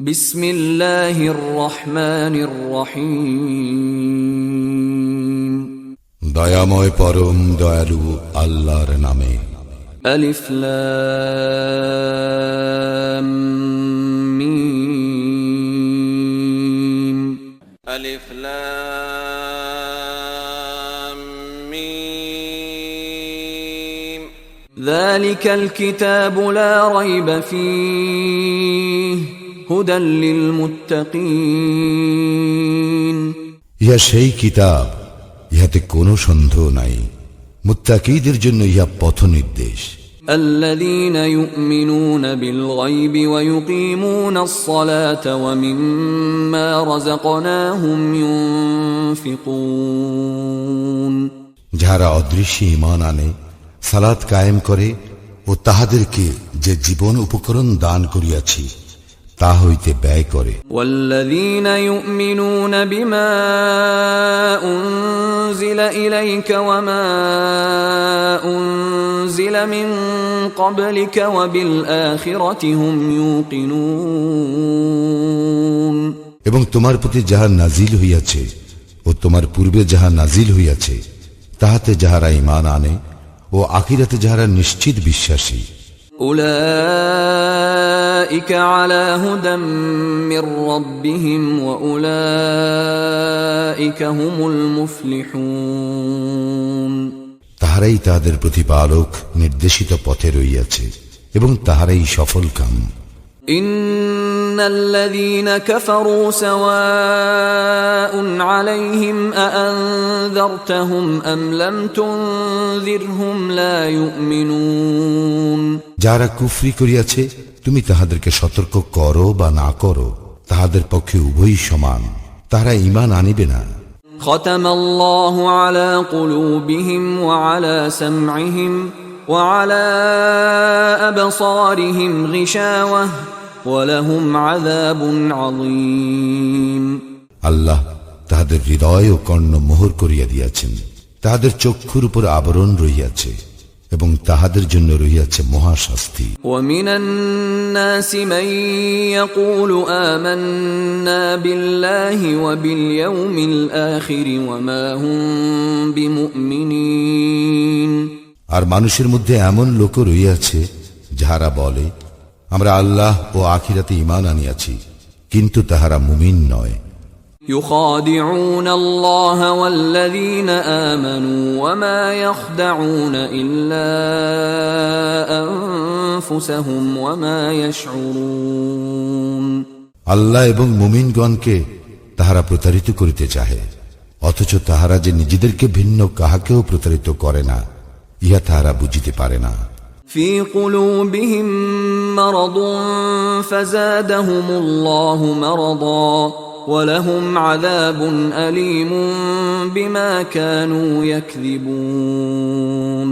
বিসমিল্লাহির রহমানির রহিম। দয়াময় পরম দয়ালু আল্লাহর নামে। আলিফ লাম মিম। আলিফ লাম মিম। যালিকাল কিতাবু লা রাইবা ফীহি হুদাল লিল মুত্তাকিন। ইহা সেই কিতাব, ইহাতে কোনো সন্দেহ নাই, মুত্তাকীদের জন্য ইহা পথ নির্দেশ। আল্লাযীনা ইউমিনুনা বিল গায়বি ওয়া ইউকিমুনাস সালাতা ওয়া মিম্মা রাযাকনাহুম ইউনফিকুন। যারা অদৃশ্যে ঈমান আনে, সালাত কায়েম করে ও তাহাদেরকে যে জীবন উপকরণ দান করিয়াছি তা হইতে ব্যয় করে। ওয়াল্লাযীনা ইউমিনুনা বিমা উনজিলা ইলাইকা ওয়া মা উনজিলা মিন ক্বাবলিকা ওয়া বিল আখিরাতি হুম ইউকিনুন। এবং তোমার প্রতি যাহা নাজিল হইয়াছে ও তোমার পূর্বে যাহা নাজিল হইয়াছে তাহাতে যাহারা ঈমান আনে ও আখিরাতে যাহারা নিশ্চিত বিশ্বাসী। উলাইকা আলা হুদাম মির রাব্বিহিম ওয়া উলাইকা হুমুল মুফলিহুন। তাহারাই তাহাদের প্রতিপালক নির্দেশিত পথে রইয়াছে এবং তাহারাই সফলকাম। ইন্নাল্লাযীনা কাফারু সাওয়াউন আলাইহিম আআনযারতাহুম আম লাম তুনযিরহুম লা ইউমিনুন। যারা কুফরি করিয়াছে তুমি তাহাদেরকে সতর্ক করো বা না করো, তাহাদের পক্ষে উভয়ই সমান, তাহারা ঈমান আনিবে না। খাতামাল্লাহু আলা কুলুবিহিম ওয়া আলা সামঈহিম ওয়া আলা আবসারিহিম গিশাওয়াহ ওয়া লাহুম আযাবুন আযীম। আল্লাহ তাহাদের হৃদয় ও কর্ণ মোহর করিয়া দিয়াছেন, তাহাদের চক্ষুর উপর আবরণ রহিয়াছে এবং তাহাদের জন্য রহিয়াছে মহাশাস্তি। ওয়া মিনান নাসি মান ইয়াকুলু আমান্না বিল্লাহি ওয়া বিল ইয়াউমিল আখির ওয়া মা হুম বিমুমিনিন। আর মানুষের মধ্যে এমন লোক রহিয়াছে যাহারা বলে, আমরা আল্লাহ ও আখিরাতে ঈমান আনিয়াছি, কিন্তু তাহারা মুমিন নয়। يخادعون الله والذين آمنوا وما يخدعون إلا أنفسهم وما يشعرون। আল্লাহ এবং মুমিনগণকে তাহারা প্রতারিত করিতে চাহে, অথচ তাহারা যে নিজেদেরকে ভিন্ন কাহাকেও প্রতারিত করে না, ইহা তাহারা বুঝিতে পারে না। في قلوبهم مرض فزادهم الله مرضا وَلَهُمْ عَذَابٌ أَلِيمٌ بِمَا كَانُوا يَكْذِبُونَ।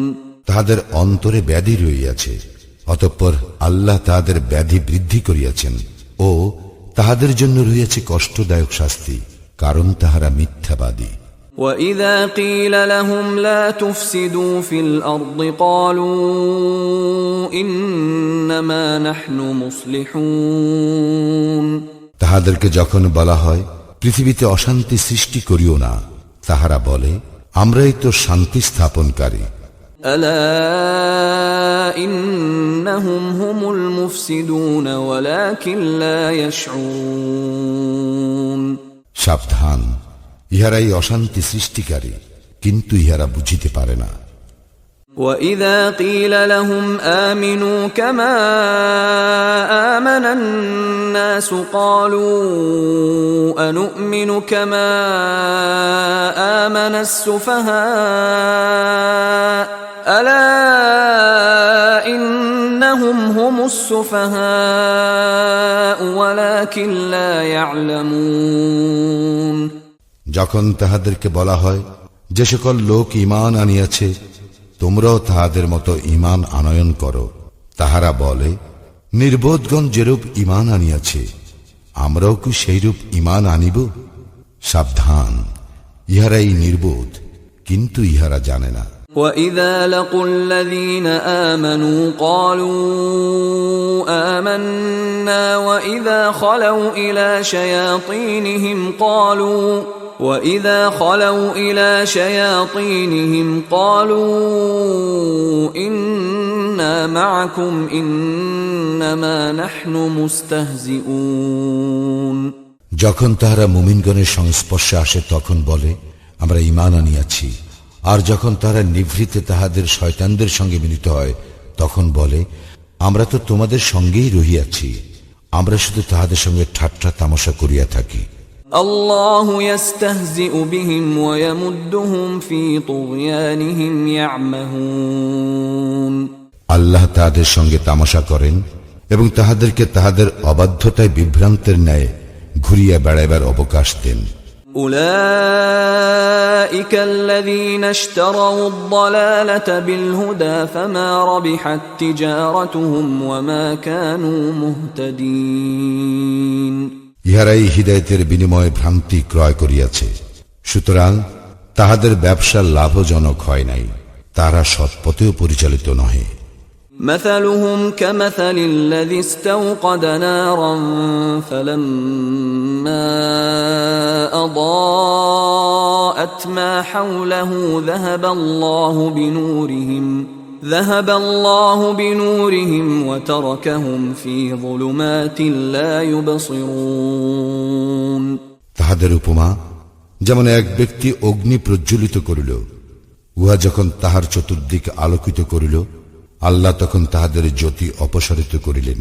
তাহাদের অন্তরে ব্যাধি রহিয়াছে, অতঃপর আল্লাহ তাহাদের ব্যাধি বৃদ্ধি করিয়াছেন ও তাহাদের জন্য রহিয়াছে কষ্টদায়ক শাস্তি, কারণ তাহারা মিথ্যাবাদী। وَإِذَا قِيلَ لَهُمْ لَا تُفْسِدُوا فِي الْأَرْضِ قَالُوا إِنَّمَا نَحْنُ مُصْلِحُونَ। তাহাদেরকে যখন বলা হয় পৃথিবীতে অশান্তি সৃষ্টি করিও না, তাহারা বলে আমরাই তো শান্তি স্থাপনকারী। আলা ইন্নাহুম হুমুল মুফসিদুন ওয়ালাকিন লা ইয়াশউরুন। সাবধান, ইহারাই অশান্তি সৃষ্টিকারী, কিন্তু ইহারা বুঝিতে পারে না। وَإِذَا قِيلَ لَهُمْ آمِنُوا كَمَا آمَنَ النَّاسُ قَالُوا أَنُؤْمِنُ كَمَا آمَنَ السُّفَهَاءُ أَلَا إِنَّهُمْ هُمُ السُّفَهَاءُ وَلَكِنْ لَا يَعْلَمُونَ। যখন তাহাদেরকে বলা হয় যে সকল লোক ঈমান আনিয়াছে তোমরাও তাহাদের মতো ঈমান আনয়ন করো, তাহারা বলে নির্বোধগণ যেরূপ ঈমান আনিয়াছে আমরাও কি সেইরূপ ঈমান আনিব? সাবধান, ইহারাই নির্বোধ, কিন্তু ইহারা জানে না। وَإِذَا لَقُوا الَّذِينَ آمَنُوا قَالُوا آمَنَّا وَإِذَا خَلَوْا إِلَى شَيَاطِينِهِمْ قَالُوا إِنَّا مَعَكُمْ إِنَّمَا نَحْنُ مُسْتَهْزِئُونَ যখন তাহারা মুমিনগণের সংস্পর্শে আসে তখন বলে, আমরা ঈমান আনিয়াছি। আর যখন তারা নিভৃতে তাহাদের শয়তানদের সঙ্গে মিলিত হয় তখন বলে, আমরা তো তোমাদের সঙ্গেই রহিয়াছি, আমরা শুধু তাহাদের সঙ্গে ঠাট্টা তামাশা করিয়া থাকি। আল্লাহু ইস্তাহজিউ বিহিম ওয়া ইয়ামুদ্দুহুম ফি তুগয়ানিহিম ইয়ামাহুন। আল্লাহ তাহাদের সঙ্গে তামাশা করেন এবং তাহাদেরকে তাহাদের অবাধ্যতায় বিভ্রান্তের ন্যায় ঘুরিয়া বেড়াইবার অবকাশ দেন। أولئك الذين اشتروا الضلالة بالهدى فما ربحت تجارتهم وما كانوا مهتدين ইহারাই হিদায়াতের বিনিময়ে ভ্রান্তি ক্রয় করিয়াছে, সুতরাং তাহাদের ব্যবসা লাভজনক হয় নাই, তারা সৎপথেও পরিচালিত নহে। مثلهم كمثل الذي استوقد نارا فلما أضاءت ما حوله ذهب الله بنورهم وتركهم في ظلمات لا يبصرون তাহাদের উপমা যেমন এক ব্যক্তি অগ্নি প্রজ্বলিত করিল, উহা যখন তাহার চতুর্দিক আলোকিত করিল, আল্লাহ তখন তাহাদের জ্যোতি অপসারিত করিলেন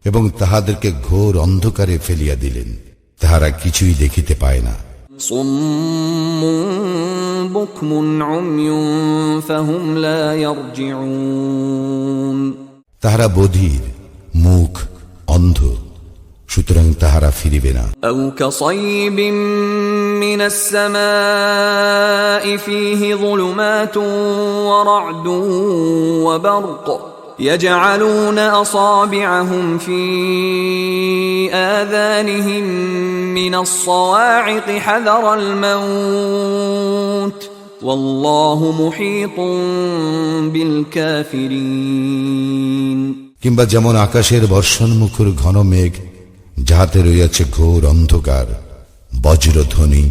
এবং তাহাদেরকে ঘোর অন্ধকারে ফেলিয়া দিলেন, তাহারা কিছুই দেখিতে পায় না। সুম্মুন বুকমুন উময়ুন ফাহুম লা ইয়ারজিউন তাহারা বধির, মুখ অন্ধ, সুতরাং তাহারা ফিরিবে না। আও কাসাইবিম মিনাস সামাই ফীহি যুলুমাতুন ওয়া রা'দুন ওয়া বারক ইয়াজআলুনা আসাবি'আহুম ফী আযানিহিম মিনাস সাওয়া'iক হাযারাল মাউত ওয়াল্লাহু মুহীতুন বিল কাফিরিন। কিংবা যেমন আকাশের বর্ষণমুখর ঘন মেঘ, যাহাতে রইয়াছে ঘোর অন্ধকার, বজ্রধ্বনি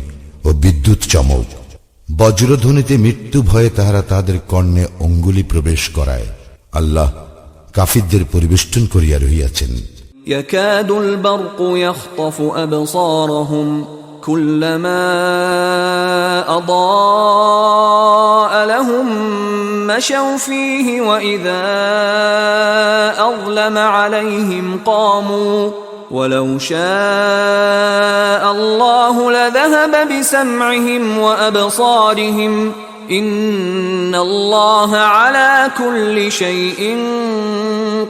ও বিদ্যুৎ চমক, বজ্রধ্বনিতে মৃত্যু ভয়ে তাহারা তাহাদের কর্ণে অঙ্গুলি প্রবেশ করায়। আল্লাহ কাফিরদের পরিবেষ্টন করিয়া রহিয়াছেন। ইয়াকাদুল বারকু ইয়াখতাফু আবসারহুম কুল্লামা আদাআ লাহুম মাশাউ ফীহি ওয়া ইযা আযলামা আলাইহিম কামু ওয়ালাউ শাআ আল্লাহু লাযাহাবা বিসাম'ইহিম ওয়া আবসারিহিম ইন্নাল্লাহা আলা কুল্লি শাইইন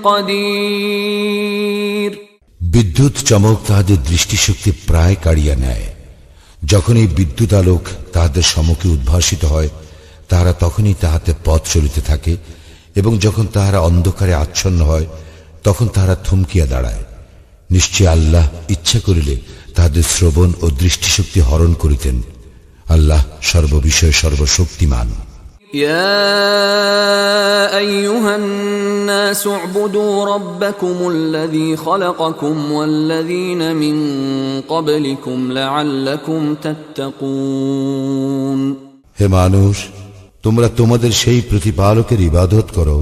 কাদির। বিদ্যুৎ চমক তাহাদের দৃষ্টিশক্তি প্রায় কাড়িয়া নেয়। যখন এই বিদ্যুৎ আলোক তাহাদের সম্মুখে উদ্ভাসিত হয়, তাহারা তখনই তাহাতে পথ চলিতে থাকে, এবং যখন তাহারা অন্ধকারে আচ্ছন্ন হয় তখন তাহারা থমকিয়া দাঁড়ায়। নিশ্চয় আল্লাহ ইচ্ছা করিলে তাহাদের শ্রবণ ও দৃষ্টিশক্তি হরণ করিতেন। আল্লাহ সর্ববিষয়ে সর্বশক্তিমান। ইয়া আইয়ুহান নাস উ'বুদু রাব্বাকুমুল্লাযী খালাকাকুম ওয়াল্লাযীনা মিন ক্বাবলিকুম লা'আল্লাকুম তাত্তাকুন। হে মানুষ, তোমরা তোমাদের সেই প্রতিপালকের ইবাদত করো,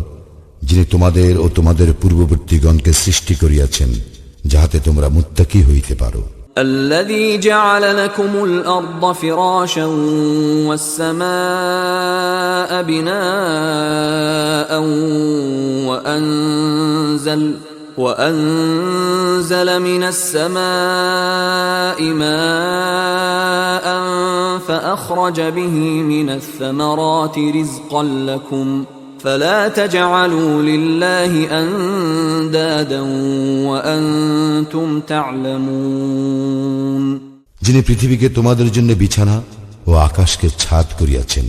যিনি তোমাদের ও তোমাদের পূর্ববর্তীগণকে সৃষ্টি করিয়াছেন, যাহাতে তোমরা মুত্তাকি হইতে পারো। الذي جعل لكم الأرض فراشا والسماء بناء وأنزل من السماء ماء فأخرج به من الثمرات رزقا لكم فلا تجعلوا لله أندادا وأنتم تعلمون। যিনি পৃথিবীকে তোমাদের জন্য বিছানা ও আকাশকে ছাদ করিয়াছেন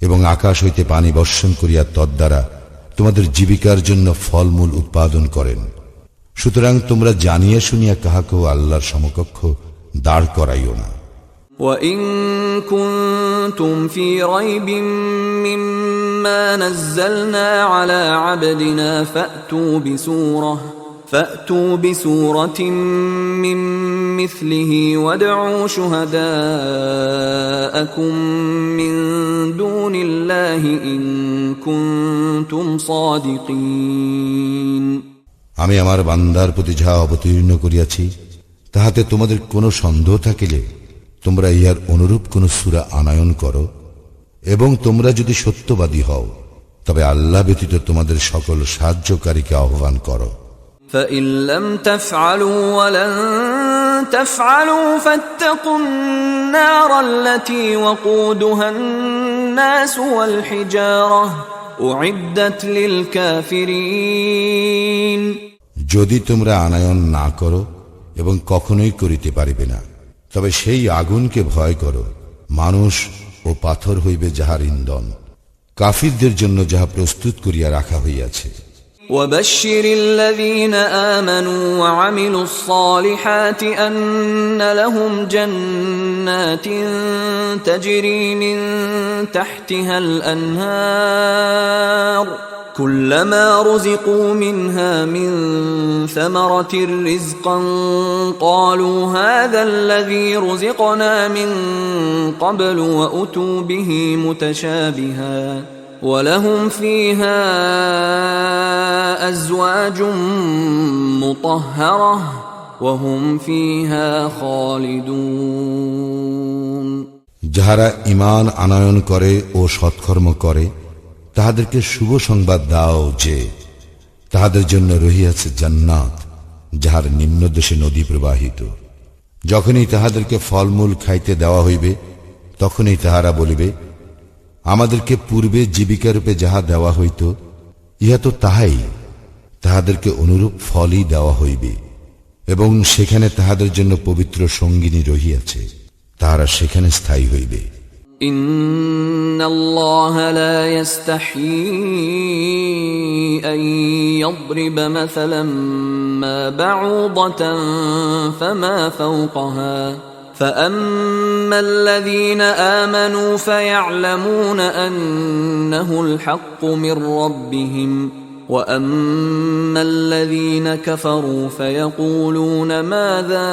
এবং আকাশ হইতে পানি বর্ষণ করিয়া তদ্বারা তোমাদের জীবিকার জন্য ফলমূল উৎপাদন করেন, সুতরাং তোমরা জানিয়া শুনিয়া কাহাকেও আল্লাহর সমকক্ষ দাঁড় করাইও না। وَإِن كُنتُمْ فِي رَيْبٍ مِّمَّا نَزَّلْنَا عَلَى عَبْدِنَا فَأْتُوا بِسُورَةٍ مِّن مِّثْلِهِ وَادْعُوا شُهَدَاءَكُم مِّن دُونِ اللَّهِ إِن كُنتُمْ صَادِقِينَ। আমি আমার বান্দার প্রতি যাহা অবতীর্ণ করিয়াছি তাহাতে তোমাদের কোনো সন্দেহ থাকিলে তোমরা ইহার অনুরূপ কোন সূরা আনয়ন করো, এবং তোমরা যদি সত্যবাদী হও তবে আল্লাহ ব্যতীত তোমাদের সকল সাহায্যকারীকে আহ্বান করো। فَإِن لَّمْ تَفْعَلُوا وَلَن تَفْعَلُوا فَاتَّقُوا النَّارَ الَّتِي وَقُودُهَا النَّاسُ وَالْحِجَارَةُ أُعِدَّتْ لِلْكَافِرِينَ। যদি তোমরা আনয়ন না করো এবং কখনোই করিতে পারিবে না, তবে সেই আগুনকে ভয় করো, মানুষ ও পাথর হইবে যাহার ইন্ধন, কাফিরদের জন্য যাহা প্রস্তুত করিয়া রাখা হইয়াছে। وَبَشِّرِ الَّذِينَ آمَنُوا وَعَمِلُوا الصَّالِحَاتِ أَنَّ لَهُمْ جَنَّاتٍ تَجْرِي مِن تَحْتِهَا الْأَنْهَارُ كُلَّمَا رُزِقُوا مِنْهَا مِن ثَمَرَةٍ رِزْقًا قَالُوا هَذَا الَّذِي رُزِقْنَا مِن قَبْلُ وَأُتُوا بِهِ مُتَشَابِهًا وَلَهُمْ فِيهَا أَزْوَاجٌ مُطَهَّرَةٌ وَهُمْ فِيهَا خَالِدُونَ। যাহারা ঈমান আনয়ন করে ও সৎকর্ম করে তাহাদেরকে শুভ সংবাদ দাও যে তাহাদের জন্য রহিয়াছে জান্নাত, যাহার নিম্নদেশে নদী প্রবাহিত। যখনই তাহাদেরকে ফলমূল খাইতে দেওয়া হইবে তখনই তাহারা বলিবে, আমাদেরকে পূর্বে জীবিকারূপে যাহা দেওয়া হইত ইহা তো তাহাই, তাহাদেরকে অনুরূপ ফলই দেওয়া হইবে, এবং সেখানে তাহাদের জন্য পবিত্র সঙ্গিনী রহিয়াছে, তাহারা সেখানে স্থায়ী হইবে। ইন্নাল্লাহা লা ইস্তাহয়ী আন ইয়াদরিবা মাসালাম মা বাউদাতান ফামা ফাওকাহা فَأَمَّا الَّذِينَ آمَنُوا فَيَعْلَمُونَ أَنَّهُ الْحَقُّ مِنْ رَبِّهِمْ وَأَمَّا الَّذِينَ كَفَرُوا فَيَقُولُونَ مَاذَا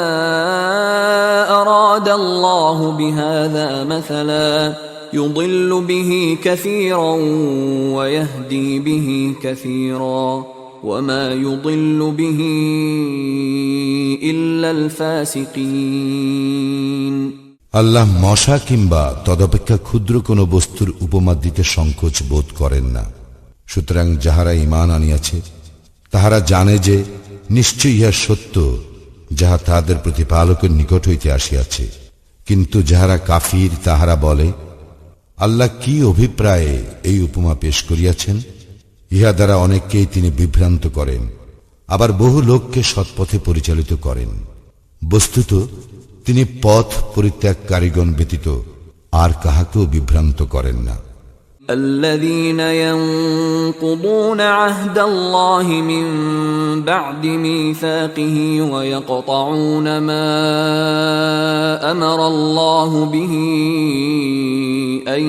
أَرَادَ اللَّهُ بِهَذَا مَثَلًا يُضِلُّ بِهِ كَثِيرًا وَيَهْدِي بِهِ كَثِيرًا وَمَا يُضِلُّ بِهِ إِلَّا الْفَاسِقِينَ। আল্লাহ মশা কিংবা তদপেক্ষা ক্ষুদ্র কোন বস্তুর উপমা দিতে সংকোচ বোধ করেন না। সুতরাং যাহারা ঈমান আনিয়াছে তাহারা জানে যে নিশ্চয়ই ইহা সত্য, যাহা তাহাদের প্রতিপালকের নিকট হইতে আসিয়াছে। কিন্তু যাহারা কাফির তাহারা বলে, আল্লাহ কি অভিপ্রায়ে এই উপমা পেশ করিয়াছেন? ইহা দ্বারা অনেককেই তিনি বিভ্রান্ত করেন, আবার বহু লোককে সৎপথে পরিচালিত করেন। বস্তুত তিনি পথ পরিত্যাগকারীগণ ব্যতীত আর কাহাকেও বিভ্রান্ত করেন না। الذين ينقضون عهد الله من بعد ميثاقه ويقطعون ما أمر الله به أن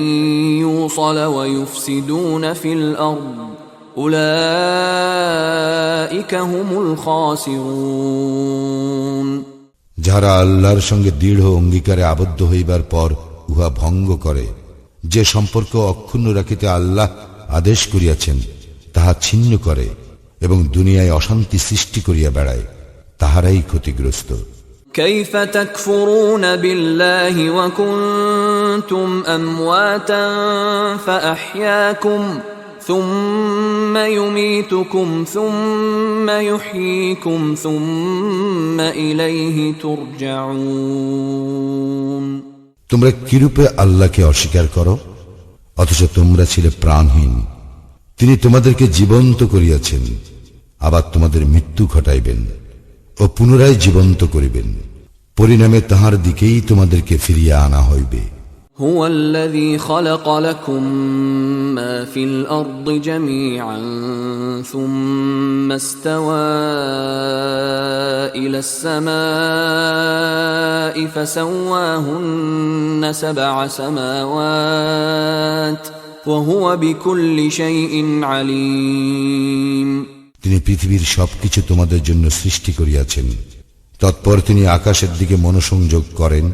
يوصل ويفسدون في الأرض أولئك هم الخاسرون। যারা আল্লাহর সঙ্গে দৃঢ় অঙ্গীকারে আবদ্ধ হইবার পর উহা ভঙ্গ করে, যে সম্পর্ক অক্ষুণ্ণ রাখিতে আল্লাহ আদেশ করিয়াছেন তাহা ছিন্ন করে এবং দুনিয়ায় অশান্তি সৃষ্টি করিয়া বেড়ায়, তাহারাই ক্ষতিগ্রস্ত। كيف تكفرون بالله وكنتم أمواتا فأحياكم ثم يميتكم ثم يحييكم ثم إليه ترجعون। তোমরা কিরূপে আল্লাহকে অস্বীকার করো অথচ তোমরা ছিলে প্রাণহীন? তিনি তোমাদেরকে জীবন্ত করিয়াছেন, আবার তোমাদের মৃত্যু ঘটাইবেন ও পুনরায় জীবন্ত করিবেন, পরিণামে তাহার দিকেই তোমাদেরকে ফিরিয়ে আনা হইবে। هو الذي خلق لكم ما في الأرض جميعا ثم استوى إلى السماء فسواهن سبع سماوات وهو بكل شيء عليم তিনি পৃথিবীর সবকিছু তোমাদের জন্য সৃষ্টি করিয়াছেন, তৎপর তিনি আকাশের দিকে মনোসংযোগ করেন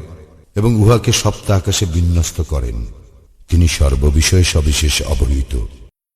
এবং উহাকে সপ্ত আকাশে বিন্যস্ত করেন। তিনি সর্ববিষয়ে সবিশেষ অবহিত।